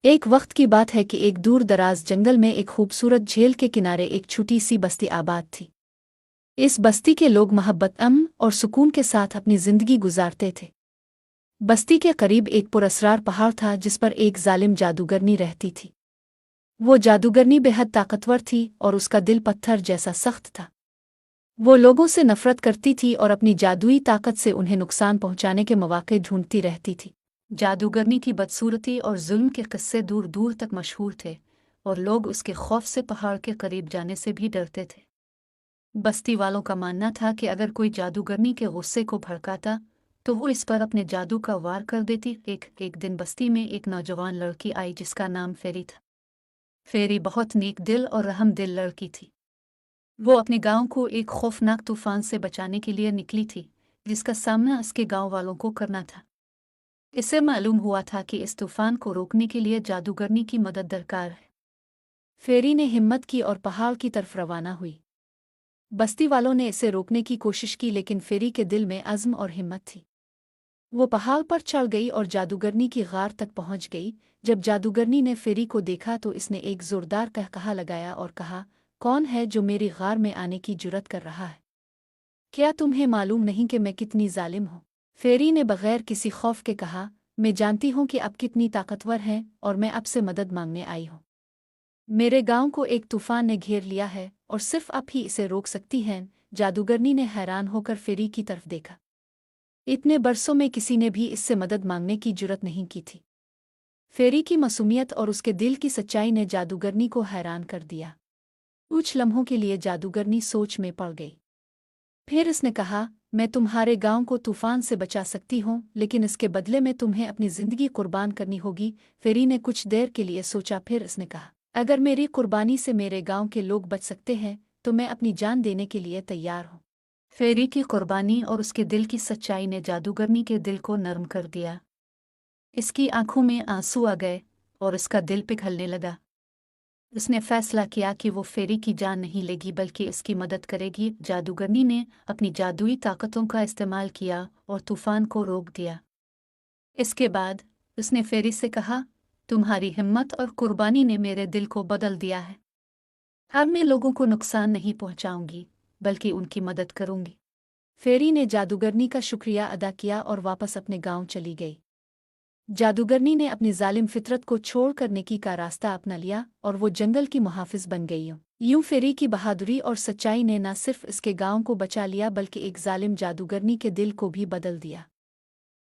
ایک وقت کی بات ہے کہ ایک دور دراز جنگل میں ایک خوبصورت جھیل کے کنارے ایک چھوٹی سی بستی آباد تھی۔ اس بستی کے لوگ محبت، امن اور سکون کے ساتھ اپنی زندگی گزارتے تھے۔ بستی کے قریب ایک پراسرار پہاڑ تھا جس پر ایک ظالم جادوگرنی رہتی تھی۔ وہ جادوگرنی بے حد طاقتور تھی اور اس کا دل پتھر جیسا سخت تھا۔ وہ لوگوں سے نفرت کرتی تھی اور اپنی جادوئی طاقت سے انہیں نقصان پہنچانے کے مواقع ڈھونڈتی رہتی تھی۔ جادوگرنی کی بدصورتی اور ظلم کے قصے دور دور تک مشہور تھے اور لوگ اس کے خوف سے پہاڑ کے قریب جانے سے بھی ڈرتے تھے۔ بستی والوں کا ماننا تھا کہ اگر کوئی جادوگرنی کے غصے کو بھڑکاتا تو وہ اس پر اپنے جادو کا وار کر دیتی۔ ایک دن بستی میں ایک نوجوان لڑکی آئی جس کا نام فیری تھا۔ فیری بہت نیک دل اور رحم دل لڑکی تھی۔ وہ اپنے گاؤں کو ایک خوفناک طوفان سے بچانے کے لیے نکلی تھی جس کا سامنا اس کے گاؤں والوں کو کرنا تھا۔ اسے معلوم ہوا تھا کہ اس طوفان کو روکنے کے لیے جادوگرنی کی مدد درکار ہے۔ فیری نے ہمت کی اور پہاڑ کی طرف روانہ ہوئی۔ بستی والوں نے اسے روکنے کی کوشش کی لیکن فیری کے دل میں عزم اور ہمت تھی۔ وہ پہاڑ پر چڑھ گئی اور جادوگرنی کی غار تک پہنچ گئی۔ جب جادوگرنی نے فیری کو دیکھا تو اس نے ایک زوردار قہقہا لگایا اور کہا، کون ہے جو میری غار میں آنے کی جرأت کر رہا ہے؟ کیا تمہیں معلوم نہیں کہ میں کتنی ظالم ہوں؟ فیری نے بغیر کسی خوف کے کہا، میں جانتی ہوں کہ آپ کتنی طاقتور ہیں اور میں آپ سے مدد مانگنے آئی ہوں۔ میرے گاؤں کو ایک طوفان نے گھیر لیا ہے اور صرف آپ ہی اسے روک سکتی ہیں۔ جادوگرنی نے حیران ہو کر فیری کی طرف دیکھا۔ اتنے برسوں میں کسی نے بھی اس سے مدد مانگنے کی جرأت نہیں کی تھی۔ فیری کی معصومیت اور اس کے دل کی سچائی نے جادوگرنی کو حیران کر دیا۔ کچھ لمحوں کے لیے جادوگرنی سوچ میں پڑ گئی۔ پھر اس نے کہا، میں تمہارے گاؤں کو طوفان سے بچا سکتی ہوں لیکن اس کے بدلے میں تمہیں اپنی زندگی قربان کرنی ہوگی۔ فیری نے کچھ دیر کے لیے سوچا، پھر اس نے کہا، اگر میری قربانی سے میرے گاؤں کے لوگ بچ سکتے ہیں تو میں اپنی جان دینے کے لیے تیار ہوں۔ فیری کی قربانی اور اس کے دل کی سچائی نے جادوگرنی کے دل کو نرم کر دیا۔ اس کی آنکھوں میں آنسو آ گئے اور اس کا دل پگھلنے لگا۔ اس نے فیصلہ کیا کہ وہ فیری کی جان نہیں لے گی بلکہ اس کی مدد کرے گی۔ جادوگرنی نے اپنی جادوئی طاقتوں کا استعمال کیا اور طوفان کو روک دیا۔ اس کے بعد اس نے فیری سے کہا، تمہاری ہمت اور قربانی نے میرے دل کو بدل دیا ہے۔ اب میں لوگوں کو نقصان نہیں پہنچاؤں گی بلکہ ان کی مدد کروں گی۔ فیری نے جادوگرنی کا شکریہ ادا کیا اور واپس اپنے گاؤں چلی گئی۔ جادوگرنی نے اپنی ظالم فطرت کو چھوڑ کر نیکی کا راستہ اپنا لیا اور وہ جنگل کی محافظ بن گئی۔ یوں فیری کی بہادری اور سچائی نے نہ صرف اس کے گاؤں کو بچا لیا بلکہ ایک ظالم جادوگرنی کے دل کو بھی بدل دیا۔